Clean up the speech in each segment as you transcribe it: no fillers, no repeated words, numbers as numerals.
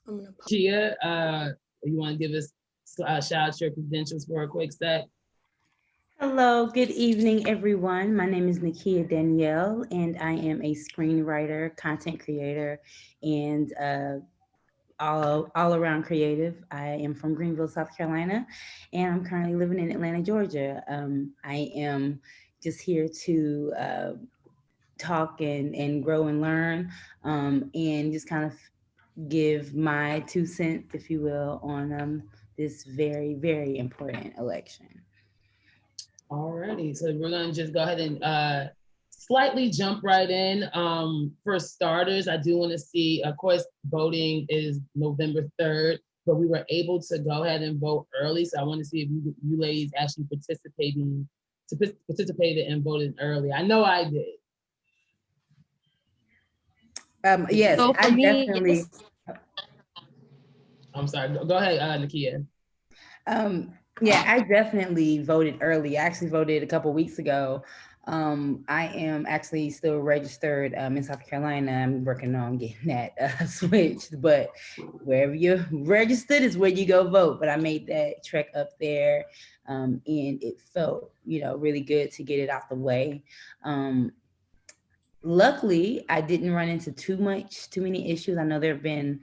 Nakia, you want to give us shout out your credentials for a quick sec? Hello, good evening, everyone. My name is Nakia Danielle, and I am a screenwriter, content creator, and all around creative. I am from Greenville, South Carolina, and I'm currently living in Atlanta, Georgia. I am just here to talk and grow and learn, and just kind of give my 2 cents, if you will, on this very, very important election. Alrighty, so we're gonna just go ahead and slightly jump right in. For starters, I do want to see, of course, voting is November 3rd, but we were able to go ahead and vote early. So I want to see if you ladies actually participated and voted early. I know I did. Yes, So for I me, definitely. yes. I'm sorry. Go ahead, Nakia. Yeah, I definitely voted early. I actually voted a couple weeks ago. I am actually still registered in South Carolina. I'm working on getting that switched, but wherever you're registered is where you go vote. But I made that trek up there, and it felt, really good to get it out the way. Um, Luckily, I didn't run into too many issues. I know there have been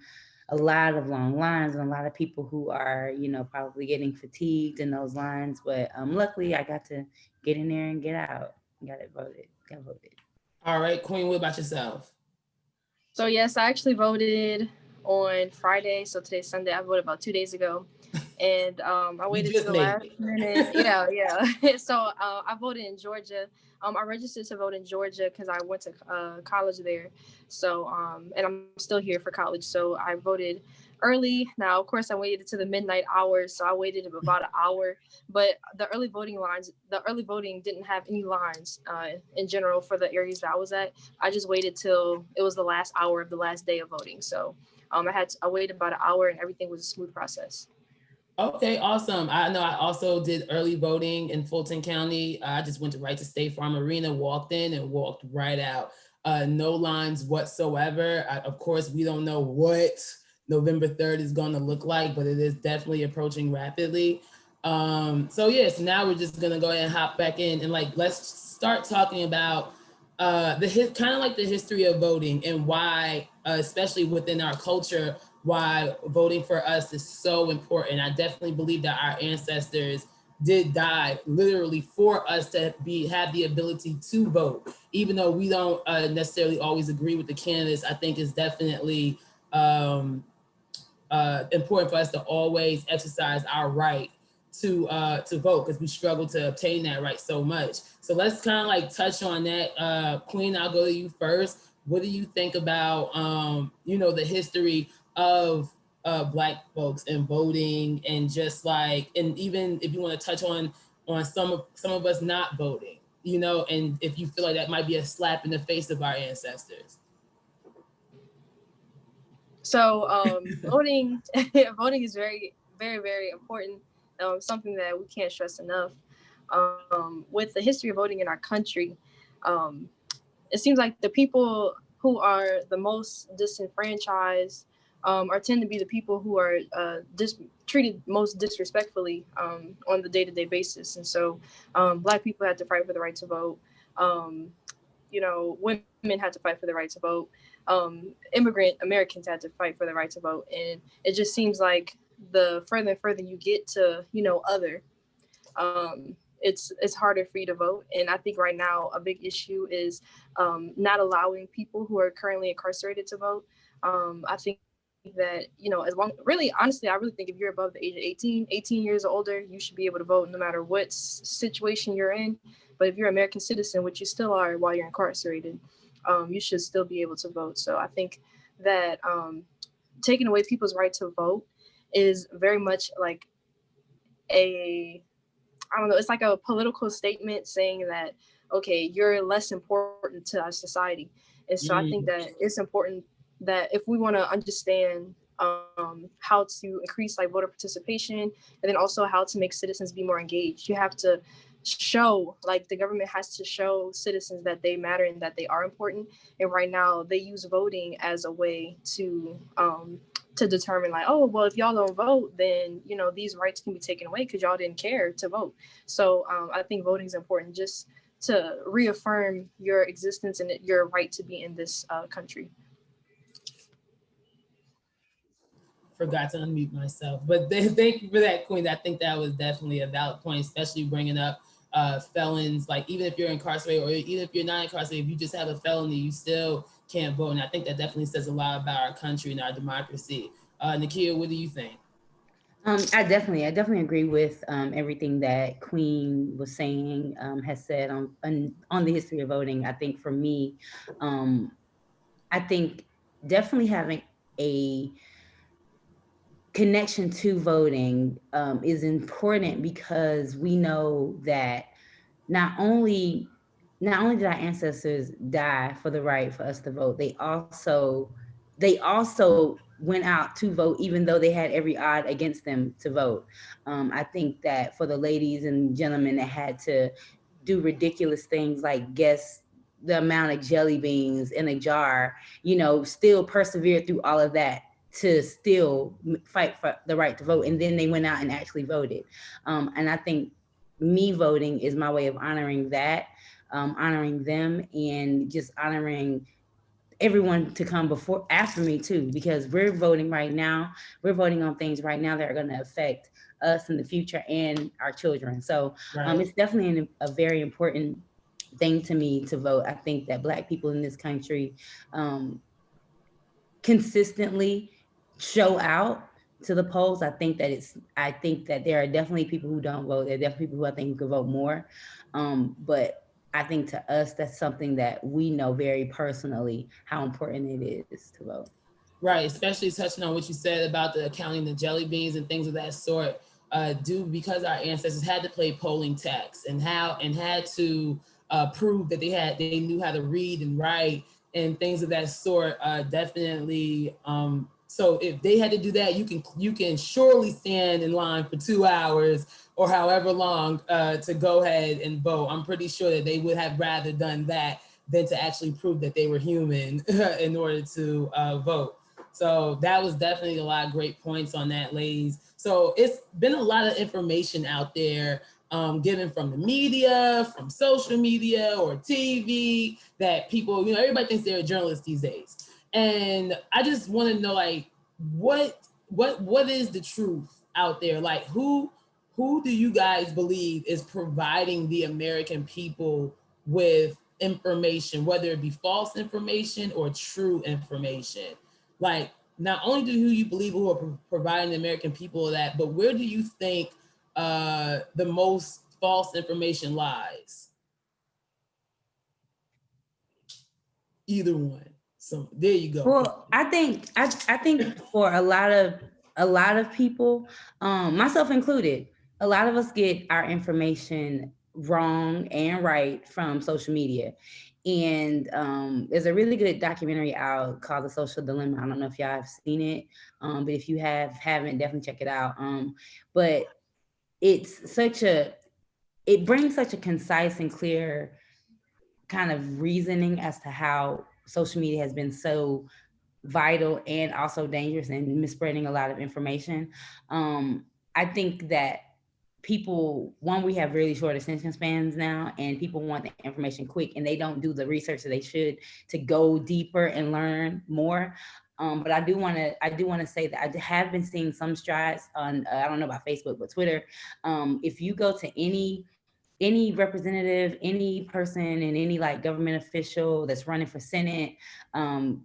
a lot of long lines and a lot of people who are, probably getting fatigued in those lines. But luckily, I got to get in there and get out. Got voted. All right, Queen, what about yourself? So yes, I actually voted on Friday. So today's Sunday. I voted about 2 days ago, and I You waited to just the made last it. minute. Yeah, yeah. So I voted in Georgia. I registered to vote in Georgia because I went to college there. So and I'm still here for college. So I voted early. Now, of course, I waited to the midnight hours, so I waited about an hour. But the early voting didn't have any lines in general for the areas that I was at. I just waited till it was the last hour of the last day of voting. So I waited about an hour, and everything was a smooth process. Okay, awesome. I know I also did early voting in Fulton County. I just went right to State Farm Arena, walked in and walked right out. No lines whatsoever. Of course, we don't know what November 3rd is going to look like, but it is definitely approaching rapidly. So yes, now we're just gonna go ahead and hop back in and let's start talking about kind of like the history of voting and why, especially within our culture, why voting for us is so important. I definitely believe that our ancestors did die literally for us to have the ability to vote, even though we don't necessarily always agree with the candidates. I think it's definitely important for us to always exercise our right to vote, because we struggle to obtain that right so much. So let's kind of touch on that. Queen, I'll go to you first. What do you think about the history of Black folks and voting, and just and even if you want to touch on some of us not voting, and if you feel like that might be a slap in the face of our ancestors. So voting voting is very, very, very important. Something that we can't stress enough. With the history of voting in our country, um, it seems like the people who are the most disenfranchised are tend to be the people who are treated most disrespectfully on the day-to-day basis. And so Black people had to fight for the right to vote. Um, women had to fight for the right to vote. Immigrant Americans had to fight for the right to vote. And it just seems like the further and further you get to, other, it's harder for you to vote. And I think right now a big issue is not allowing people who are currently incarcerated to vote. I think that, honestly, I really think if you're above the age of 18 years or older, you should be able to vote no matter what situation you're in. But if you're an American citizen, which you still are while you're incarcerated, you should still be able to vote. So I think that taking away people's right to vote is very much like a I don't know, it's like a political statement saying that, okay, you're less important to our society. And so I think that it's important that if we want to understand how to increase voter participation, and then also how to make citizens be more engaged, you have to show, like the government has to show citizens that they matter and that they are important. And right now they use voting as a way to determine like, oh, well, if y'all don't vote, then, you know, these rights can be taken away because y'all didn't care to vote. So I think voting is important just to reaffirm your existence and your right to be in this country. Forgot to unmute myself, but thank you for that, Queen. I think that was definitely a valid point, especially bringing up felons. Like, even if you're incarcerated or even if you're not incarcerated, if you just have a felony, you still can't vote. And I think that definitely says a lot about our country and our democracy. Nakia, what do you think? I definitely agree with everything that Queen was saying, has said on the history of voting. I think for me, I think definitely having a connection to voting is important, because we know that not only did our ancestors die for the right for us to vote, they also went out to vote, even though they had every odd against them to vote. I think that for the ladies and gentlemen that had to do ridiculous things like guess the amount of jelly beans in a jar, you know, still persevered through all of that to still fight for the right to vote. And then they went out and actually voted. And I think me voting is my way of honoring that, honoring them, and just honoring everyone to come after me too, because we're voting right now. We're voting on things right now that are going to affect us in the future and our children. So it's definitely a very important thing to me to vote. I think that Black people in this country consistently show out to the polls. I think that there are definitely people who don't vote. There are definitely people who I think could vote more. But I think to us, that's something that we know very personally how important it is to vote. Right, especially touching on what you said about the counting the jelly beans and things of that sort. Because our ancestors had to play polling tax and had to prove that they knew how to read and write and things of that sort. Definitely. So if they had to do that, you can surely stand in line for 2 hours or however long to go ahead and vote. I'm pretty sure that they would have rather done that than to actually prove that they were human in order to vote. So that was definitely a lot of great points on that, ladies. So it's been a lot of information out there given from the media, from social media or TV that people, everybody thinks they're a journalist these days. And I just want to know, like, what is the truth out there? Like, who do you guys believe is providing the American people with information, whether it be false information or true information? Like, not only do who you believe who are providing the American people that, but where do you think the most false information lies? Either one. So there you go. Well, I think for a lot of people, myself included, a lot of us get our information wrong and right from social media. And there's a really good documentary out called The Social Dilemma. I don't know if y'all have seen it, but if you haven't, definitely check it out. But it brings such a concise and clear kind of reasoning as to how social media has been so vital and also dangerous and misspreading a lot of information. I think that we have really short attention spans now, and people want the information quick, and they don't do the research that they should to go deeper and learn more. But I do want to say that I have been seeing some strides on I don't know about Facebook, but Twitter. If you go to any representative, any person and any like government official that's running for Senate,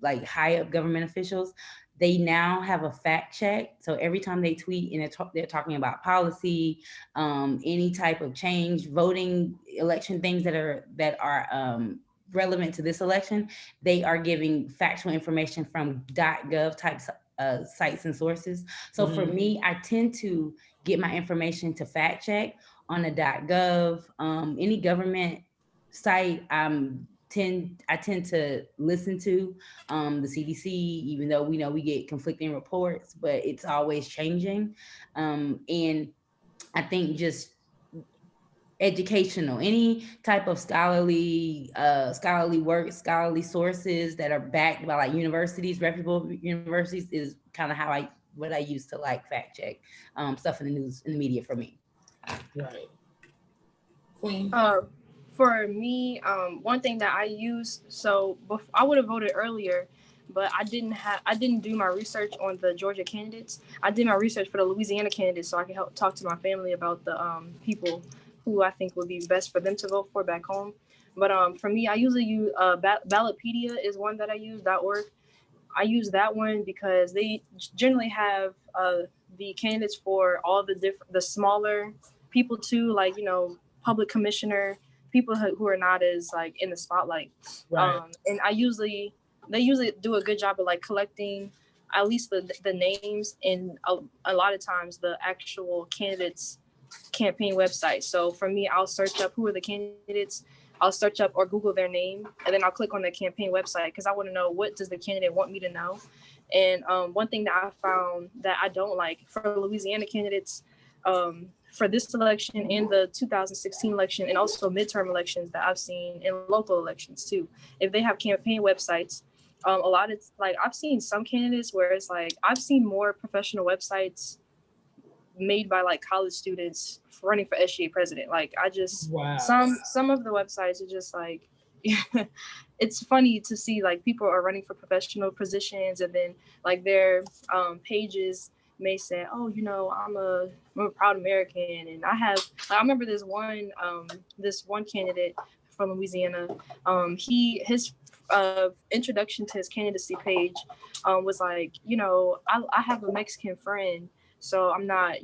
like high up government officials, they now have a fact check. So every time they tweet and they're talking about policy, any type of change, voting, election things that are relevant to this election, they are giving factual information from .gov type sites and sources. So for me, I tend to get my information to fact check on a .gov, any government site. I tend to listen to the CDC, even though we know we get conflicting reports, but it's always changing. And I think just educational, any type of scholarly work, scholarly sources that are backed by like universities, reputable universities, is kind of what I use to like fact check stuff in the news, in the media for me. Right. Queen. For me, one thing that I use, so I would have voted earlier, but I didn't do my research on the Georgia candidates. I did my research for the Louisiana candidates so I can help talk to my family about the people who I think would be best for them to vote for back home. But for me, I usually use Ballotpedia is one that I use, .org. I use that one because they generally have the candidates for all the smaller people too, like, public commissioner, people who are not as like in the spotlight. Right. And they usually do a good job of like collecting at least the names and a lot of times the actual candidates campaign website. So for me, I'll search up who are the candidates. I'll search up or Google their name, and then I'll click on the campaign website because I want to know what does the candidate want me to know. And one thing that I found that I don't like for Louisiana candidates, for this election and the 2016 election, and also midterm elections that I've seen in local elections too, if they have campaign websites, a lot of like I've seen some candidates where it's like I've seen more professional websites made by like college students running for SGA president. Like I just Wow. some of the websites are just like it's funny to see like people are running for professional positions and then like their pages may say, oh, I'm a proud American, and I remember this one candidate from Louisiana. His introduction to his candidacy page was like, I have a Mexican friend, so I'm not,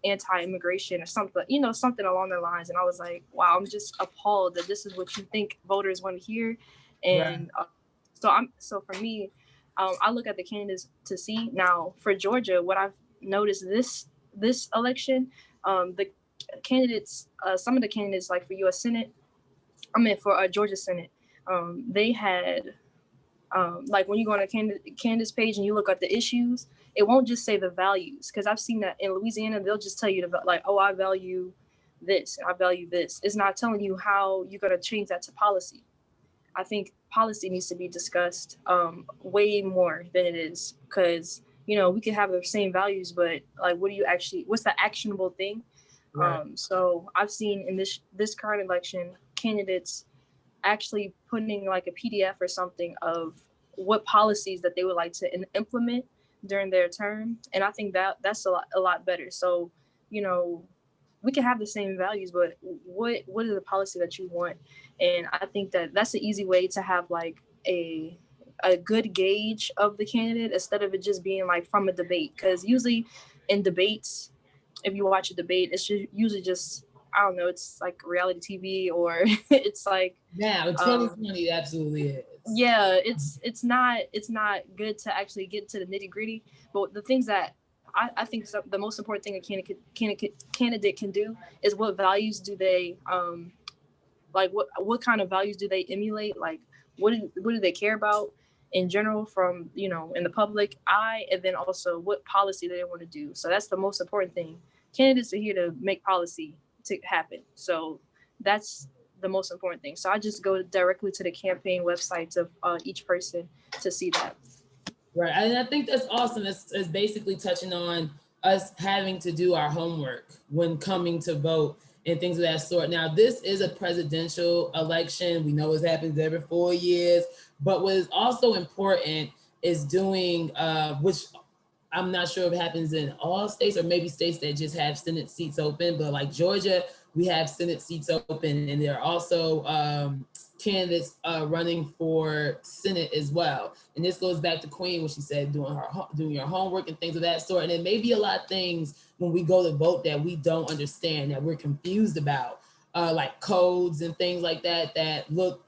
anti-immigration or something, something along the lines. And I was like, wow, I'm just appalled that this is what you think voters want to hear. And so for me, I look at the candidates to see. Now for Georgia, what I've noticed this election, the candidates, some of the candidates like for U.S. Senate, for Georgia Senate, they had like when you go on a candidate's page and you look at the issues, it won't just say the values, because I've seen that in Louisiana they'll just tell you to like, oh, I value this, I value this. It's not telling you how you're going to change that to policy. I think policy needs to be discussed way more than it is, because we can have the same values, but like what's the actionable thing? Right. So I've seen in this current election candidates actually putting like a PDF or something of what policies that they would like to implement during their term. And I think that's a lot better. So, we can have the same values, but what is the policy that you want? And I think that's an easy way to have like a good gauge of the candidate instead of it just being like from a debate. Because usually in debates, if you watch a debate, it's usually just, I don't know, it's like reality TV, or it's like now 2020 absolutely is. Yeah, it's not good to actually get to the nitty gritty. But the things that I think the most important thing a candidate can do is what values do they like what kind of values do they emulate, like what do they care about in general from in the public eye, and then also what policy do they want to do. So that's the most important thing. Candidates are here to make policy to happen, so that's the most important thing. So I just go directly to the campaign websites of each person to see that. Right, and I think that's awesome. It's basically touching on us having to do our homework when coming to vote and things of that sort. Now, this is a presidential election. We know it happens every 4 years, but what is also important is doing, which I'm not sure if it happens in all states or maybe states that just have Senate seats open, but like Georgia, we have Senate seats open, and there are also candidates running for Senate as well. And this goes back to Queen when she said doing your homework and things of that sort. And it may be a lot of things when we go to vote that we don't understand, that we're confused about, like codes and things like that.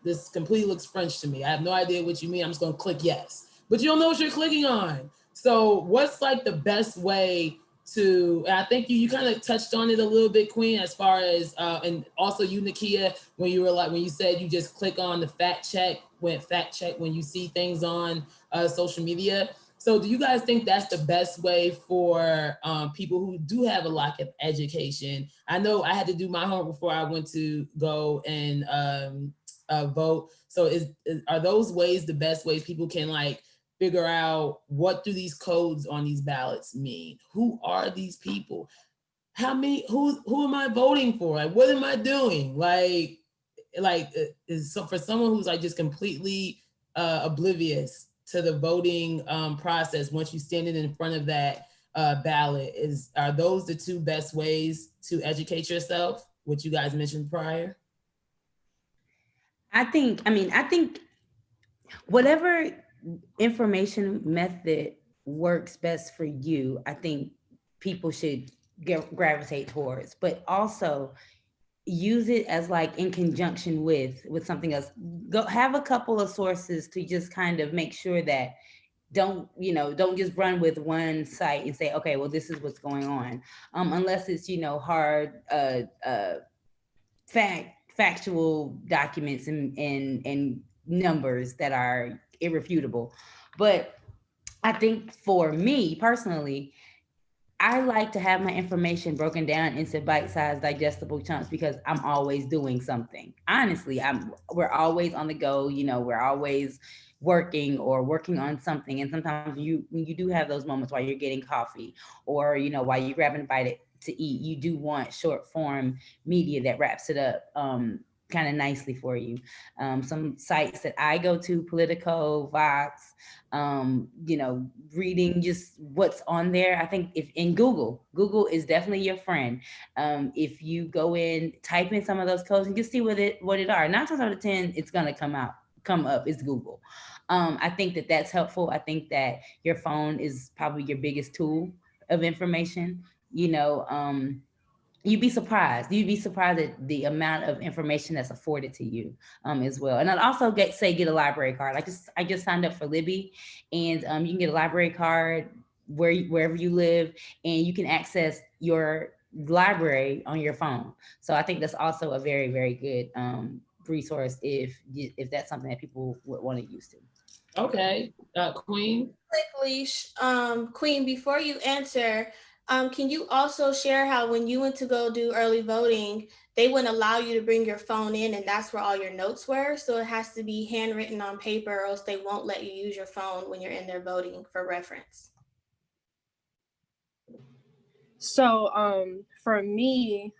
This completely looks French to me. I have no idea what you mean. I'm just gonna click yes, but you don't know what you're clicking on. So what's like the best way to, and I think you kind of touched on it a little bit, Queen, as far as, and also you, Nakia, when you said you just click on the fact check when you see things on social media. So do you guys think that's the best way for people who do have a lack of education? I know I had to do my homework before I went to go and vote. So are those ways the best ways people can like figure out what do these codes on these ballots mean? Who are these people? Who am I voting for? Like, what am I doing? Like is so for someone who's like just completely oblivious to the voting process, once you stand in front of that ballot, are those the two best ways to educate yourself, which you guys mentioned prior? I think whatever information method works best for you, I think people should gravitate towards, but also use it as like in conjunction with something else. Go have a couple of sources to just kind of make sure that don't just run with one site and say, okay, well, this is what's going on, unless it's hard factual documents and numbers that are irrefutable. But I think for me personally, I like to have my information broken down into bite-sized digestible chunks because I'm always doing something. Honestly, we're always on the go, we're always working on something. And sometimes when you do have those moments while you're getting coffee or, while you're grabbing a bite to eat, you do want short form media that wraps it up kind of nicely for you. Some sites that I go to, Politico, Vox, reading just what's on there. I think if in Google is definitely your friend. If you go in, type in some of those codes and just see what it are. 9 times out of 10, it's gonna come up. It's Google. I think that's helpful. I think that your phone is probably your biggest tool of information. You'd be surprised at the amount of information that's afforded to you as well. And I'd also get a library card. I just signed up for Libby, and you can get a library card wherever you live, and you can access your library on your phone. So I think that's also a very, very good resource if that's something that people would want to use to. Okay, Queen. Queen, before you answer, can you also share how when you went to go do early voting, they wouldn't allow you to bring your phone in, and that's where all your notes were? So it has to be handwritten on paper, or else they won't let you use your phone when you're in there voting for reference. So for me,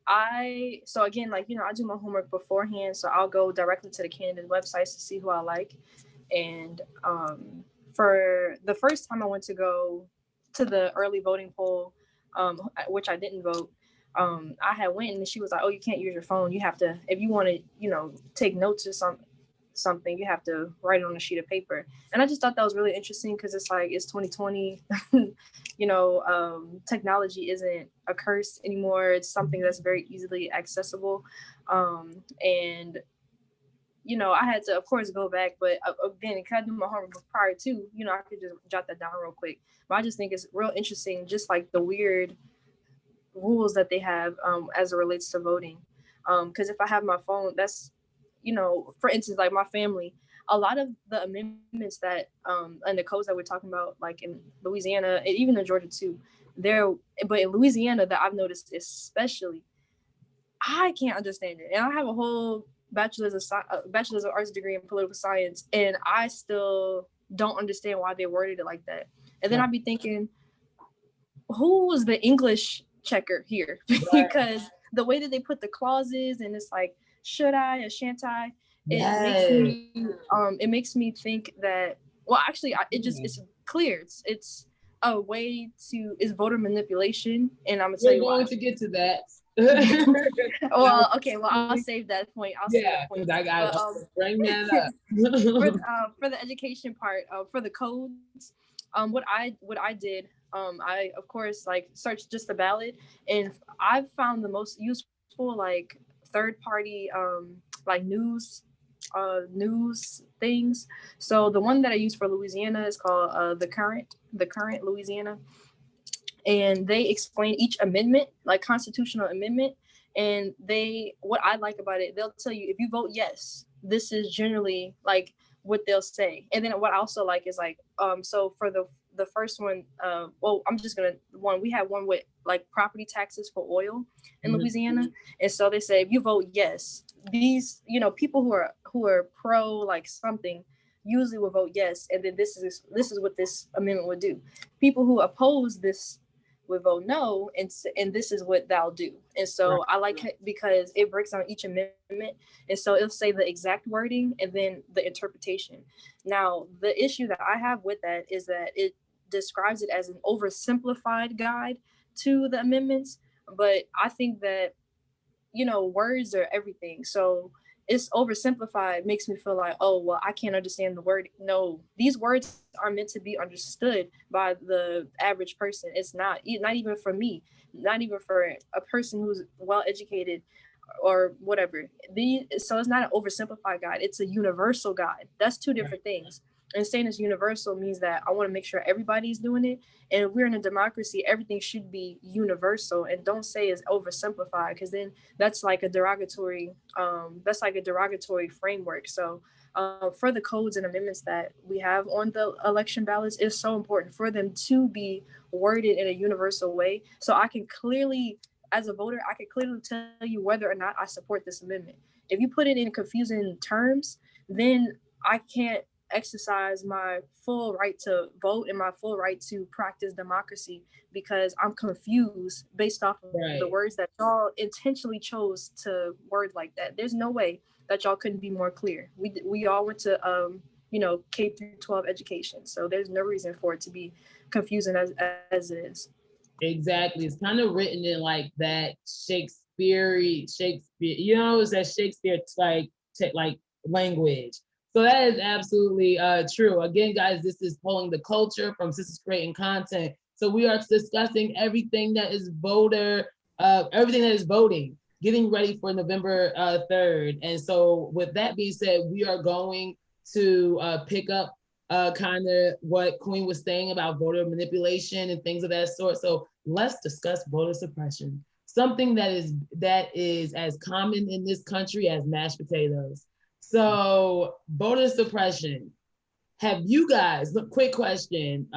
I do my homework beforehand, so I'll go directly to the candidate websites to see who I like. And for the first time I went to go to the early voting poll, which I didn't vote, I had went and she was like, oh, you can't use your phone. You have to, if you want to, take notes or something, you have to write it on a sheet of paper. And I just thought that was really interesting because it's like, it's 2020, technology isn't a curse anymore. It's something that's very easily accessible. And I had to, of course, go back, but again, because I do my homework prior to, I could just jot that down real quick. But I just think it's real interesting, just like the weird rules that they have as it relates to voting. Because if I have my phone, that's, for instance, like my family, a lot of the amendments that and the codes that we're talking about, like in Louisiana, and even in Georgia too, but in Louisiana that I've noticed especially, I can't understand it. And I have a whole bachelor's of arts degree in political science, and I still don't understand why they worded it like that. And then I'd be thinking, who was the English checker here? Because the way that they put the clauses, and it's like, should I or shan't I? It makes me think that, well, actually, it's clear. It's a way it's voter manipulation, and I'm gonna tell you why. We're going to get to that. Well, okay. Well, I'll save that point. I got to bring that up. For the education part, for the codes, what I did, I of course searched just the ballot, and I've found the most useful third party news things. So the one that I use for Louisiana is called the Current Louisiana. And they explain each amendment, like constitutional amendment. And what I like about it, they'll tell you, if you vote yes, this is generally what they'll say. And then what I also like is like, so for the first one, well, I'm just gonna we had one with like property taxes for oil in Louisiana. And so they say if you vote yes, these, you know, people who are pro like something usually will vote yes, and then this is what this amendment would do. People who oppose this would vote no, and this is what thou do. And so I like it because it breaks down each amendment, and so it'll say the exact wording and then the interpretation. Now the issue that I have with that is that it describes it as an oversimplified guide to the amendments, but I think that, you know, words are everything. So it's oversimplified makes me feel like, oh, well, I can't understand the word. No, these words are meant to be understood by the average person. It's not even for me, not even for a person who's well educated or whatever. So it's not an oversimplified guide. It's a universal guide. That's two different things. And saying it's universal means that I want to make sure everybody's doing it. And if we're in a democracy, everything should be universal. And don't say it's oversimplified, because then that's like a derogatory framework. So for the codes and amendments that we have on the election ballots, it's so important for them to be worded in a universal way. So I can clearly, as a voter, I can clearly tell you whether or not I support this amendment. If you put it in confusing terms, then I can't exercise my full right to vote and my full right to practice democracy, because I'm confused based off of the words that y'all intentionally chose to word like that. There's no way that y'all couldn't be more clear. We all went to you know, K through 12 education, so there's no reason for it to be confusing as it is. Exactly. It's kind of written in like that Shakespeare, you know, it's that Shakespeare like language. So that is absolutely true. Again, guys, this is Pulling the Culture from Sisters Creating Content. So we are discussing everything that is voting, getting ready for November 3rd. And so with that being said, we are going to pick up kind of what Queen was saying about voter manipulation and things of that sort. So let's discuss voter suppression, something that is as common in this country as mashed potatoes. So voter suppression, have you guys, quick question,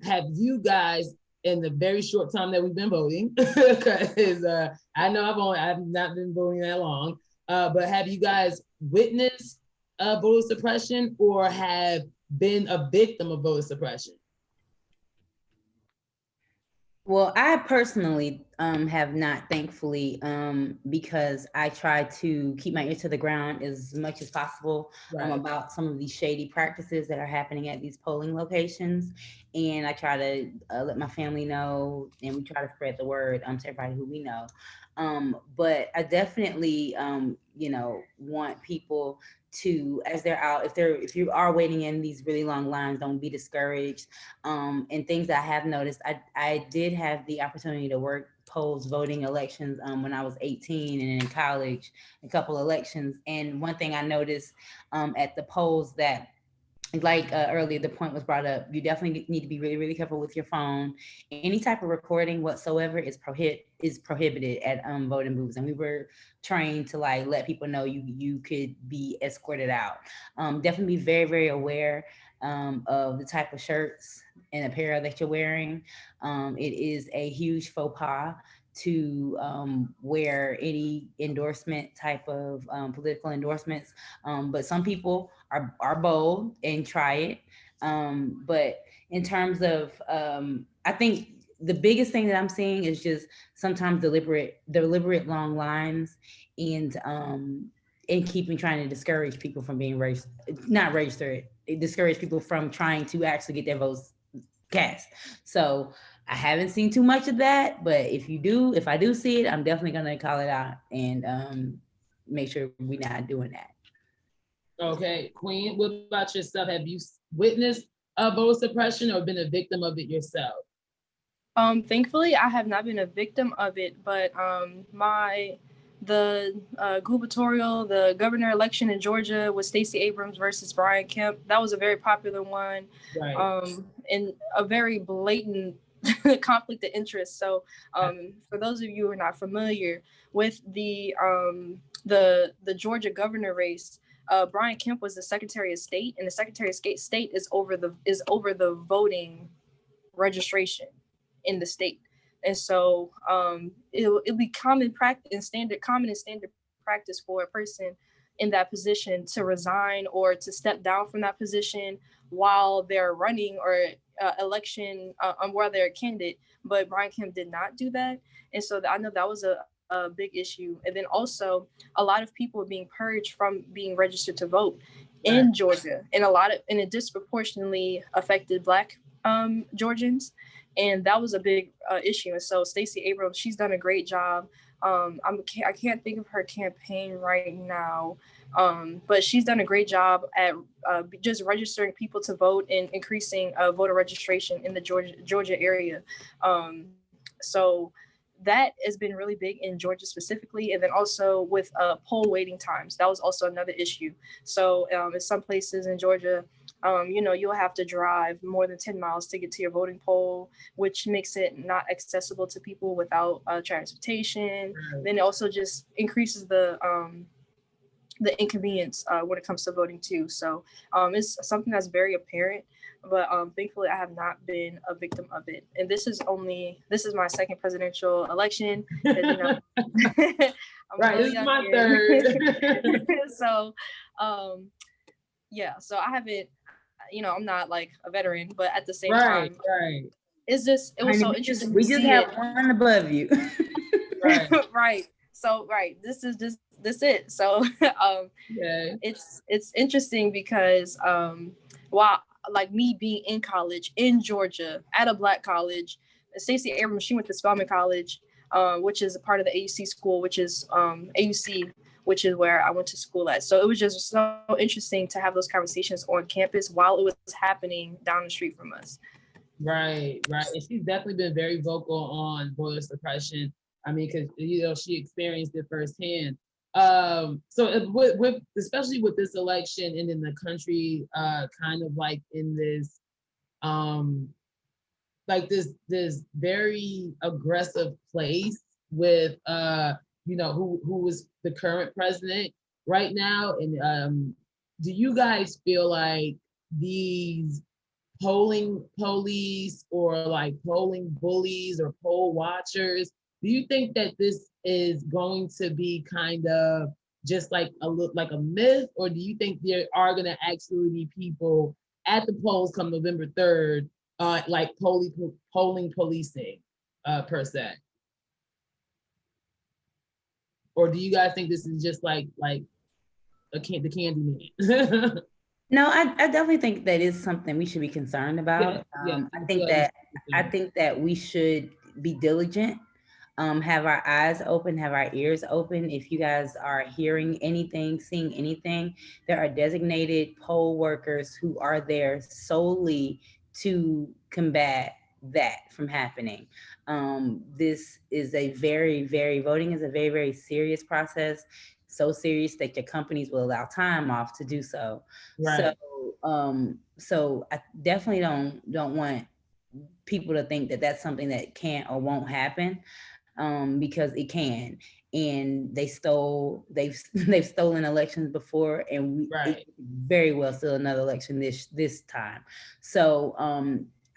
have you guys, in the very short time that we've been voting, because I know I've not been voting that long, but have you guys witnessed voter suppression or have been a victim of voter suppression? Well, I personally have not, thankfully, because I try to keep my ear to the ground as much as possible about some of these shady practices that are happening at these polling locations. And I try to let my family know, and we try to spread the word to everybody who we know. But I definitely, you know, want people to, as they're out, if you are waiting in these really long lines, don't be discouraged. And things I have noticed, I did have the opportunity to work polls, voting elections when I was 18 and in college, a couple elections. And one thing I noticed at the polls that, like earlier, the point was brought up, you definitely need to be really, really careful with your phone. Any type of recording whatsoever is prohibited at voting booths. And we were trained to like let people know you could be escorted out. Definitely be very, very aware of the type of shirts and apparel that you're wearing. It is a huge faux pas to wear any endorsement type of political endorsements. But some people are bold and try it. But in terms of, I think the biggest thing that I'm seeing is just sometimes deliberate long lines and trying to discourage people from being discourage people from trying to actually get their votes cast. So I haven't seen too much of that, but if I do see it, I'm definitely gonna call it out and make sure we're not doing that. Okay, Queen, what about yourself? Have you witnessed voter suppression or been a victim of it yourself? Thankfully, I have not been a victim of it, but the gubernatorial, the governor election in Georgia with Stacey Abrams versus Brian Kemp, that was a very popular one, and a very blatant conflict of interest. So for those of you who are not familiar with the Georgia governor race, Brian Kemp was the Secretary of State, and the Secretary of State is over the voting registration in the state. And so it'll be common and standard practice for a person in that position to resign or to step down from that position while they're running or election while they're a candidate. But Brian Kemp did not do that. And so I know that was a big issue. And then also a lot of people being purged from being registered to vote in Georgia, and it disproportionately affected Black Georgians. And that was a big issue. And so Stacey Abrams, she's done a great job. I can't think of her campaign right now, but she's done a great job at just registering people to vote and increasing voter registration in the Georgia area. So that has been really big in Georgia specifically. And then also with poll waiting times, that was also another issue. So in some places in Georgia, you'll have to drive more than 10 miles to get to your voting poll, which makes it not accessible to people without transportation. Right. Then it also just increases the inconvenience when it comes to voting too. So it's something that's very apparent, but thankfully I have not been a victim of it. And this is my second presidential election. Right, really, this is my third. So yeah, so I haven't, I'm not like a veteran, but at the same time, it was so interesting. We just have one above you. Right. So this is it. So it's interesting because while like me being in college in Georgia at a Black college, Stacey Abrams, she went to Spelman College, which is a part of the AUC school, which is AUC, which is where I went to school at. So it was just so interesting to have those conversations on campus while it was happening down the street from us. Right. And she's definitely been very vocal on voter suppression. I mean, because she experienced it firsthand. So with especially with this election and in the country, kind of like in this, like this very aggressive place with who is the current president right now, and do you guys feel like these polling police or like polling bullies or poll watchers, do you think that this is going to be kind of just like a myth, or do you think there are going to actually be people at the polls come November 3rd, like polling policing per se? Or do you guys think this is just like the candy man? No, I definitely think that is something we should be concerned about. I think that we should be diligent, have our eyes open, have our ears open. If you guys are hearing anything, seeing anything, there are designated poll workers who are there solely to combat that from happening. This is a voting is a very, very serious process. So serious that your companies will allow time off to do so. Right. So I definitely don't want people to think that that's something that can't or won't happen, because it can. And they've stolen elections before, and it very well still another election this time. So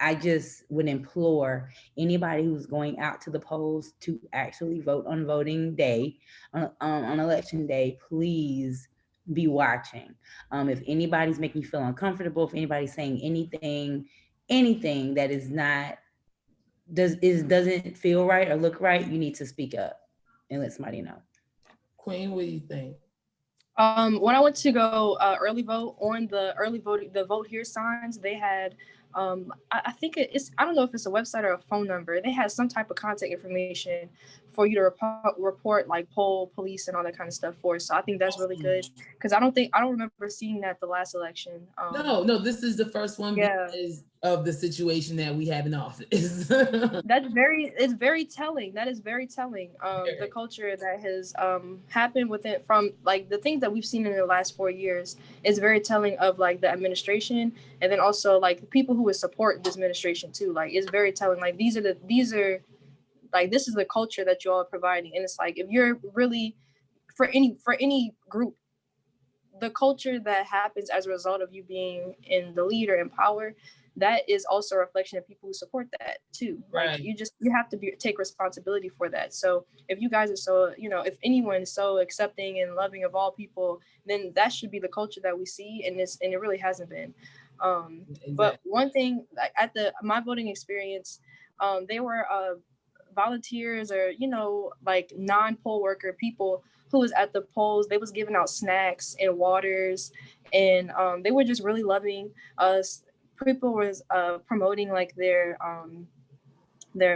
I just would implore anybody who's going out to the polls to actually vote on voting day, on election day. Please be watching. If anybody's making you feel uncomfortable, if anybody's saying anything that is not doesn't feel right or look right, you need to speak up and let somebody know. Queen, what do you think? When I went to go early vote, on the early voting, the vote here signs, they had I think I don't know if it's a website or a phone number. They had some type of contact information for you to report like poll police and all that kind of stuff for. So I think that's really good, because I don't remember seeing that the last election. No, this is the first one because of the situation that we have in office. It's very telling. That is very telling. The culture that has happened with it, from like the things that we've seen in the last 4 years, is very telling of like the administration, and then also like the people who would support this administration too. Like it's very telling. Like these are like, this is the culture that you all are providing. And it's like, if you're really for any group, the culture that happens as a result of you being in the lead or in power, that is also a reflection of people who support that too. Right. Like you have to take responsibility for that. So if you guys are so, if anyone is so accepting and loving of all people, then that should be the culture that we see, and it really hasn't been. Exactly. But one thing, like at my voting experience, they were volunteers or like non-poll worker people who was at the polls. They was giving out snacks and waters, and they were just really loving us. People was promoting like their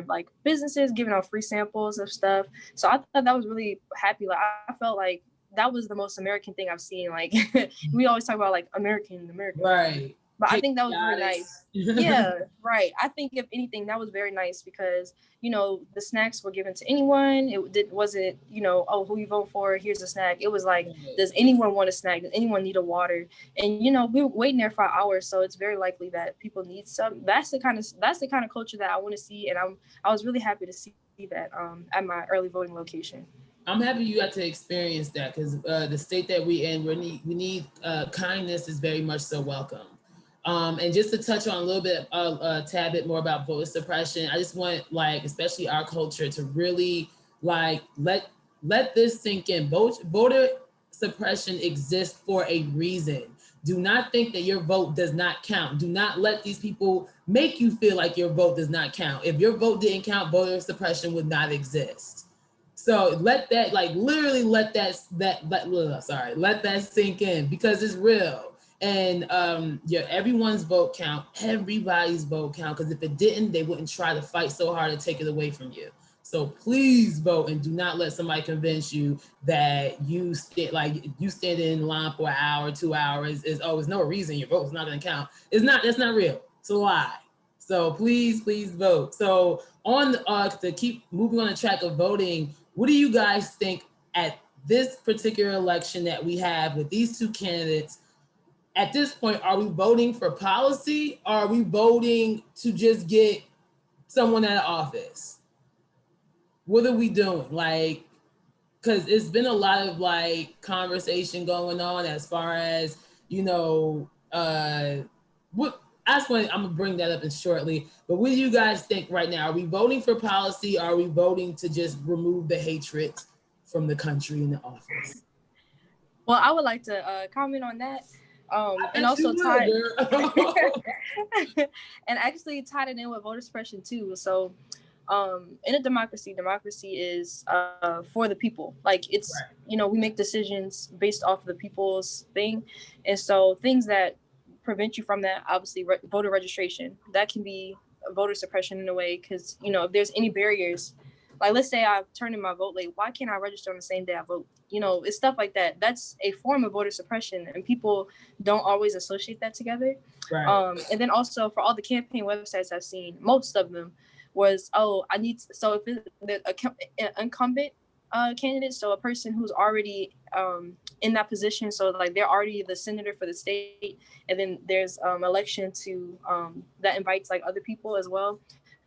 like businesses, giving out free samples of stuff. So I thought that was really happy. Like I felt like that was the most American thing I've seen. Like we always talk about like American, right, but I think that was really nice. Yeah, right. I think if anything, that was very nice because, the snacks were given to anyone. It wasn't, oh, who you vote for, here's a snack. It was like, does anyone want a snack? Does anyone need a water? And, we were waiting there for hours. So it's very likely that people need some. That's the kind of culture that I want to see. And I was really happy to see that at my early voting location. I'm happy you got to experience that because the state that we in, we need kindness is very much so welcome. And just to touch on a little bit, a tad bit more about voter suppression, I just want, like, especially our culture to really, like, let this sink in. Voter suppression exists for a reason. Do not think that your vote does not count. Do not let these people make you feel like your vote does not count. If your vote didn't count, voter suppression would not exist. So let that, like, literally let that sink in because it's real. And everyone's vote count, everybody's vote count, because if it didn't, they wouldn't try to fight so hard to take it away from you. So please vote and do not let somebody convince you that you stand in line for an hour, 2 hours is no reason your vote's not gonna count. That's not real. It's a lie. So please vote. So to keep moving on the track of voting, what do you guys think at this particular election that we have with these two candidates? At this point, are we voting for policy or are we voting to just get someone out of office? What are we doing? Like, because it's been a lot of like conversation going on as far as, I'm gonna bring that up in shortly, but what do you guys think right now? Are we voting for policy or are we voting to just remove the hatred from the country and the office? Well, I would like to comment on that. And also and actually tied it in with voter suppression too. So in a democracy is for the people. Like it's, right. We make decisions based off of the people's thing. And so things that prevent you from that, obviously voter registration, that can be voter suppression in a way. Cause if there's any barriers, like let's say I turn in my vote late, why can't I register on the same day I vote? It's stuff like that. That's a form of voter suppression, and people don't always associate that together. Right. And then also for all the campaign websites I've seen, most of them was, if it's an incumbent candidate, so a person who's already in that position, so like they're already the senator for the state, and then there's election to that invites like other people as well.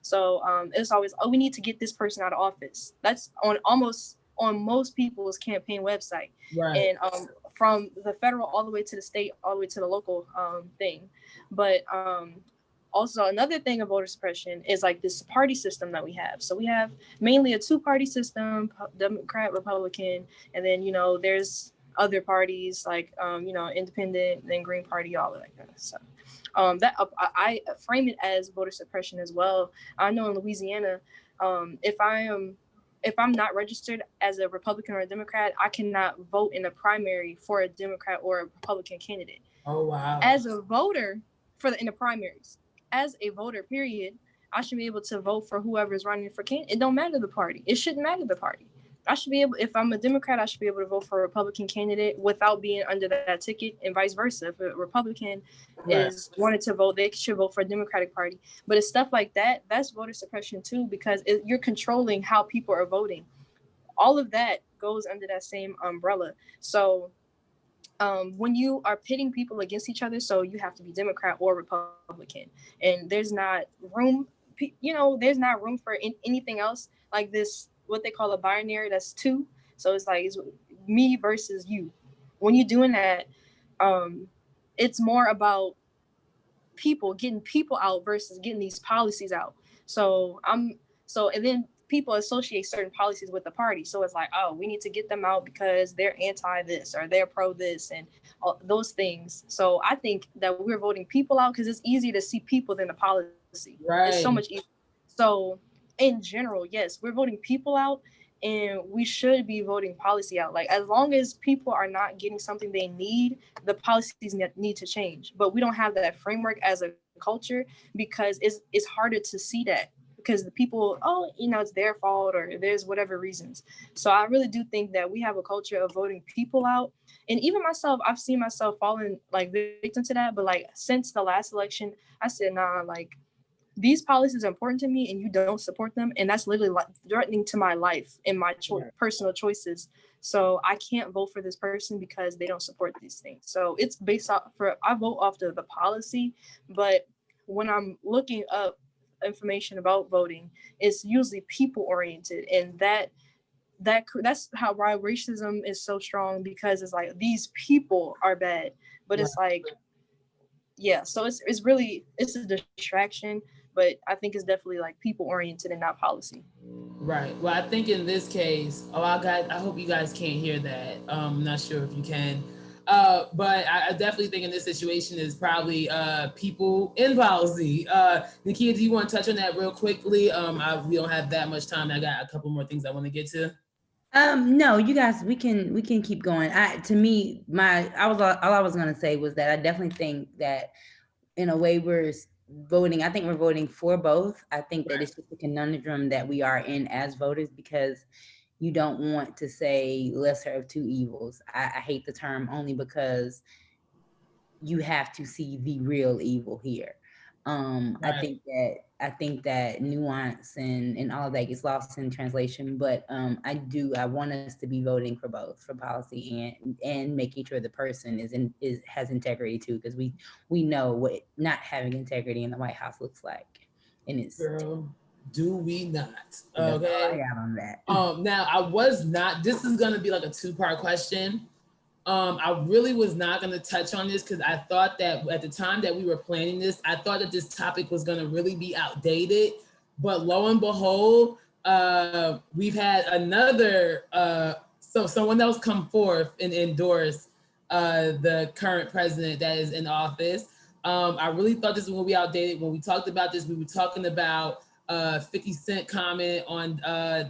So it's always, we need to get this person out of office. That's on most people's campaign website. Right. And from the federal all the way to the state, all the way to the local thing. But also another thing of voter suppression is like this party system that we have. So we have mainly a 2-party system, Democrat, Republican, and then, there's other parties like, independent, then Green Party, all of that kind of stuff. That I frame it as voter suppression as well. I know in Louisiana, if I'm not registered as a Republican or a Democrat, I cannot vote in a primary for a Democrat or a Republican candidate. Oh, wow. As a voter in the primaries, as a voter, period, I should be able to vote for whoever is running for candidate. It don't matter the party. It shouldn't matter the party. I should be able, if I'm a Democrat, I should be able to vote for a Republican candidate without being under that ticket, and vice versa. If a Republican is wanted to vote, they should vote for a Democratic Party. But it's stuff like that. That's voter suppression too, because you're controlling how people are voting. All of that goes under that same umbrella. So when you are pitting people against each other, so you have to be Democrat or Republican, and there's not room, there's not room for anything else like this, what they call a binary, that's 2. So it's like, it's me versus you. When you're doing that, it's more about getting people out versus getting these policies out. And then people associate certain policies with the party. So it's like, oh, we need to get them out because they're anti this or they're pro this and all those things. So I think that we're voting people out because it's easier to see people than the policy. Right. It's so much easier. So in general, yes, we're voting people out, and we should be voting policy out. Like, as long as people are not getting something they need, the policies need to change. But we don't have that framework as a culture because it's harder to see that because the people, oh, it's their fault or there's whatever reasons. So I really do think that we have a culture of voting people out. And even myself, I've seen myself falling like victim to that. But like since the last election, I said, nah, like these policies are important to me and you don't support them, and that's literally like threatening to my life and my personal choices. So I can't vote for this person because they don't support these things. So it's based off I vote off the policy, but when I'm looking up information about voting, it's usually people oriented, and that's why racism is so strong, because it's like these people are bad, but it's like, yeah, so it's a distraction, but I think it's definitely like people oriented and not policy. Right. Well, I think in this case, I hope you guys can't hear that. I'm not sure if you can. But I definitely think in this situation is probably people in policy. Nakia, do you want to touch on that real quickly? We don't have that much time. I got a couple more things I want to get to. No, you guys, we can keep going. All I was gonna say was that I definitely think that in a way we're voting. I think we're voting for both. I think that it's just a conundrum that we are in as voters because you don't want to say lesser of two evils. I hate the term only because you have to see the real evil here. I think that nuance and all of that gets lost in translation, but I want us to be voting for both, for policy and making sure the person has integrity too, because we know what not having integrity in the White House looks like, and it's girl, do we not? That's Okay. all I got on that. Now this is gonna be like a 2-part question. I really was not going to touch on this because I thought that at the time that we were planning this, I thought that this topic was going to really be outdated. But lo and behold, we've had another, someone else come forth and endorse the current president that is in office. I really thought this was going to be outdated. When we talked about this, we were talking about 50 Cent comment on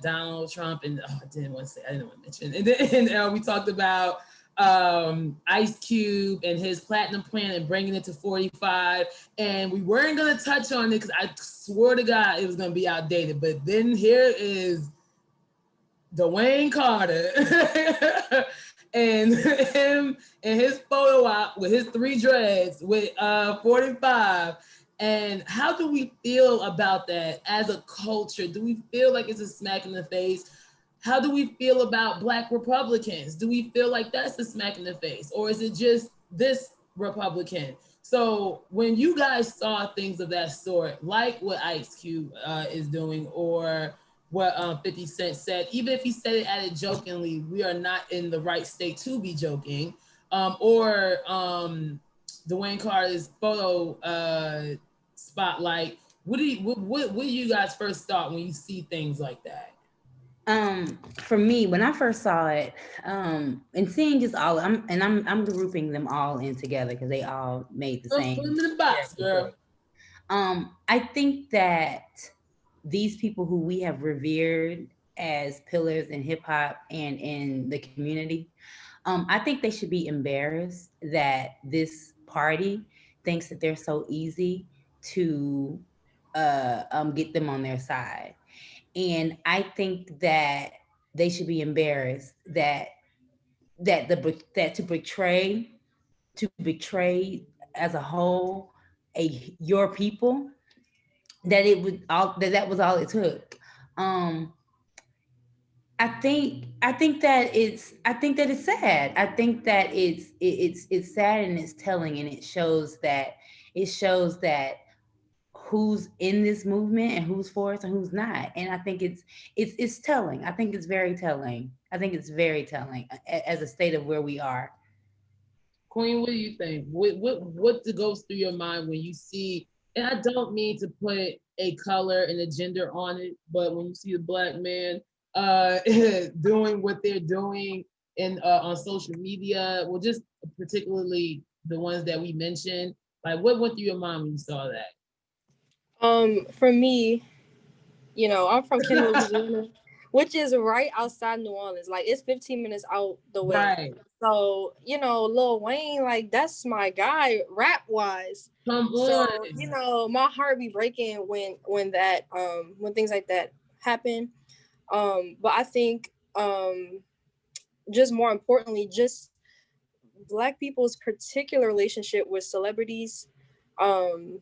Donald Trump, and I didn't want to mention. And then we talked about Ice Cube and his platinum plan and bringing it to 45, and we weren't going to touch on it because I swore to God it was going to be outdated. But then here is Dwayne Carter and him and his photo op with his 3 dreads with 45. And how do we feel about that as a culture? Do we feel like it's a smack in the face? How do we feel about Black Republicans? Do we feel like that's a smack in the face? Or is it just this Republican? So when you guys saw things of that sort, like what Ice Cube is doing, or what 50 Cent said, even if he said it at it jokingly, we are not in the right state to be joking, or Dwayne Carter's photo spotlight, what do you guys first thought when you see things like that? For me, when I first saw it, and seeing just I'm grouping them all in together because they all made the same. Put them in the box, girl. I think that these people who we have revered as pillars in hip hop and in the community, I think they should be embarrassed that this party thinks that they're so easy to get them on their side. And I think that they should be embarrassed that to betray as a whole your people, that that was all it took. I think that it's sad. I think that it's sad, and it's telling, and it shows that who's in this movement and who's for us and who's not. And I think it's telling. I think it's very telling. I think it's very telling as a state of where we are. Queen, what do you think? What goes through your mind when you see, and I don't mean to put a color and a gender on it, but when you see a Black man doing what they're doing in on social media, well, just particularly the ones that we mentioned, like what went through your mind when you saw that? For me, you know, I'm from Kennewick, Louisiana, which is right outside New Orleans. Like it's 15 minutes out the way. Right. So, you know, Lil Wayne, like that's my guy rap wise. Come So, on. you know, my heart be breaking when that when things like that happen. But I think just more importantly, just Black people's particular relationship with celebrities and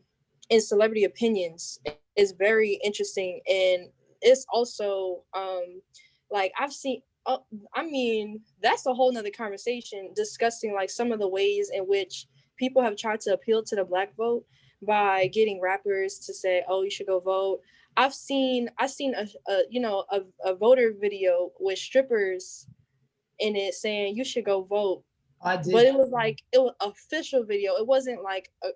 celebrity opinions is very interesting. And it's also like I've seen, I mean, that's a whole nother conversation discussing like some of the ways in which people have tried to appeal to the Black vote by getting rappers to say, oh, you should go vote. I've seen a voter video with strippers in it saying you should go vote. I did. But it was like it was official video. It wasn't like a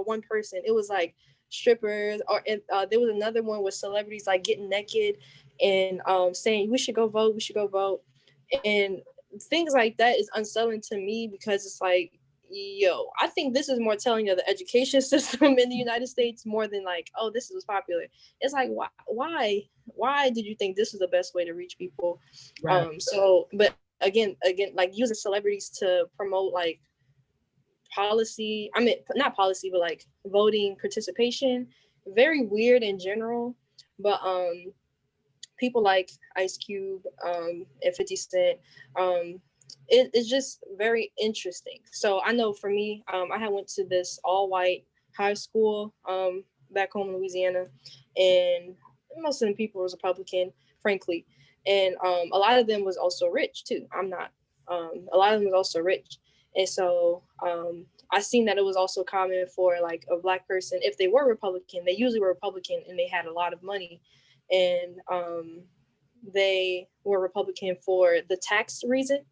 one person. It was like strippers, or there was another one with celebrities like getting naked and saying we should go vote, we should go vote, and things like that is unsettling to me because it's like, yo, I think this is more telling of the education system in the United States more than like, oh, this was popular. It's like why did you think this was the best way to reach people? Right. So, but again, like using celebrities to promote like policy, I mean, not policy, but like voting participation, very weird in general. But people like Ice Cube and 50 Cent, it's just very interesting. So I know for me, I had went to this all white high school back home in Louisiana, and most of the people was Republican, frankly. And a lot of them was also rich too. I'm not. A lot of them was also rich, and so I seen that it was also common for like a Black person, if they were Republican, they usually were Republican and they had a lot of money, and they were Republican for the tax reason.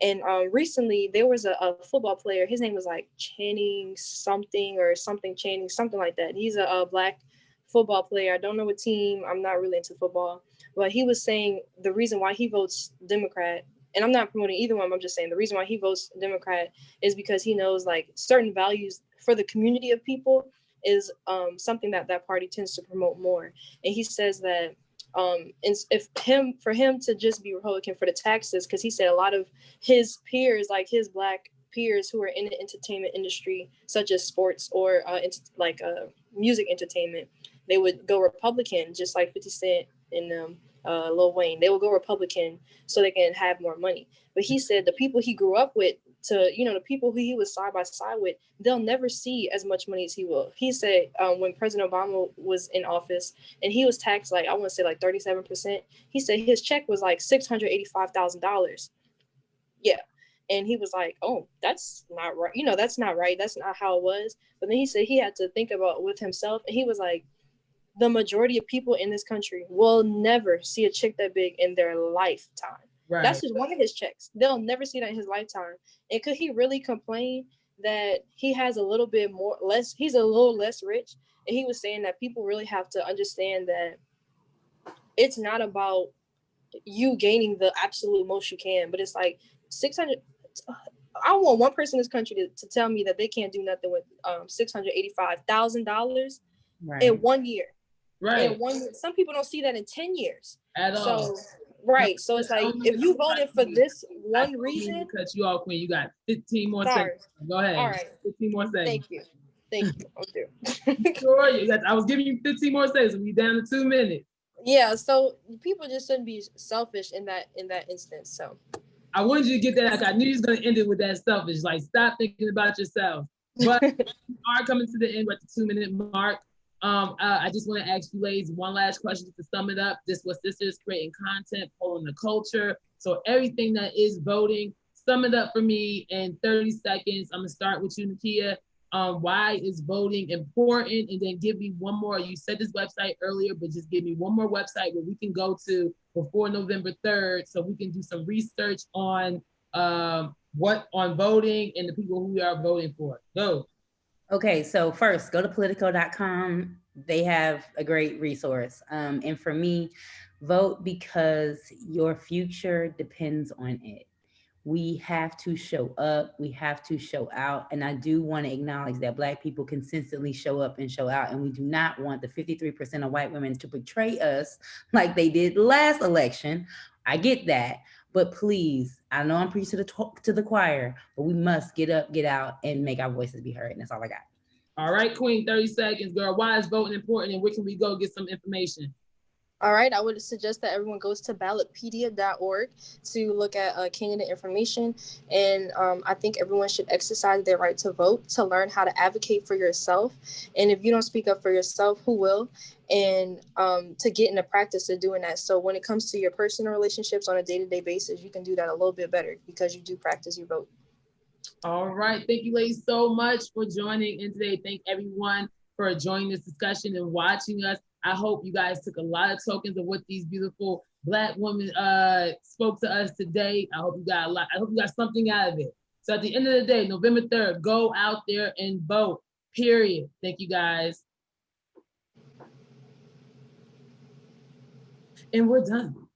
And recently there was a football player. His name was like Channing something or something Channing, something like that. He's a Black football player. I don't know what team. I'm not really into football. But he was saying the reason why he votes Democrat, and I'm not promoting either one, I'm just saying the reason why he votes Democrat is because he knows like certain values for the community of people is something that that party tends to promote more. And he says that for him to just be Republican for the taxes, because he said a lot of his peers, like his Black peers who are in the entertainment industry, such as sports or music entertainment, they would go Republican, just like 50 Cent and Lil Wayne. They would go Republican so they can have more money. But he said the people he grew up with, the people who he was side by side with, they'll never see as much money as he will. He said when President Obama was in office and he was taxed like, I want to say like 37%, he said his check was like $685,000. Yeah. And he was like, oh, that's not right. That's not right. That's not how it was. But then he said he had to think about with himself. And he was like, the majority of people in this country will never see a check that big in their lifetime. Right. That's just one of his checks. They'll never see that in his lifetime. And could he really complain that he has a little bit less, he's a little less rich? And he was saying that people really have to understand that it's not about you gaining the absolute most you can, but it's like 600. I want one person in this country to tell me that they can't do nothing with $685,000 in 1 year. Right. In 1 year. Some people don't see that in 10 years. At all. Right. So it's like, if you voted for this one reason. Cut you off, Queen. You got 15 more seconds. Go ahead. All right. 15 more seconds. Thank you. I'll do. Sure. I was giving you 15 more seconds. We down to 2 minutes. Yeah. So people just shouldn't be selfish in that instance. So I wanted you to get that. I knew you was going to end it with that selfish. Like, stop thinking about yourself. But we are coming to the end. We're at the 2-minute mark. I just want to ask you ladies one last question to sum it up. This was Sisters Creating Content, Polling the Culture. So everything that is voting, sum it up for me in 30 seconds. I'm going to start with you, Nakia. Why is voting important? And then give me one more. You said this website earlier, but just give me one more website where we can go to before November 3rd so we can do some research on on voting and the people who we are voting for. Go. Okay, so first, go to politico.com. They have a great resource. And for me, vote because your future depends on it. We have to show up, we have to show out. And I do want to acknowledge that Black people consistently show up and show out. And we do not want the 53% of white women to betray us like they did last election. I get that. But please, I know I'm preaching to the choir, but we must get up, get out, and make our voices be heard. And that's all I got. All right, Queen, 30 seconds, girl. Why is voting important and where can we go get some information? All right, I would suggest that everyone goes to ballotpedia.org to look at candidate information. And I think everyone should exercise their right to vote, to learn how to advocate for yourself. And if you don't speak up for yourself, who will? And to get in the practice of doing that. So when it comes to your personal relationships on a day-to-day basis, you can do that a little bit better because you do practice your vote. All right, thank you ladies so much for joining in today. Thank everyone for joining this discussion and watching us. I hope you guys took a lot of tokens of what these beautiful Black women spoke to us today. I hope you got a lot. I hope you got something out of it. So at the end of the day, November 3rd, go out there and vote, period. Thank you guys. And we're done.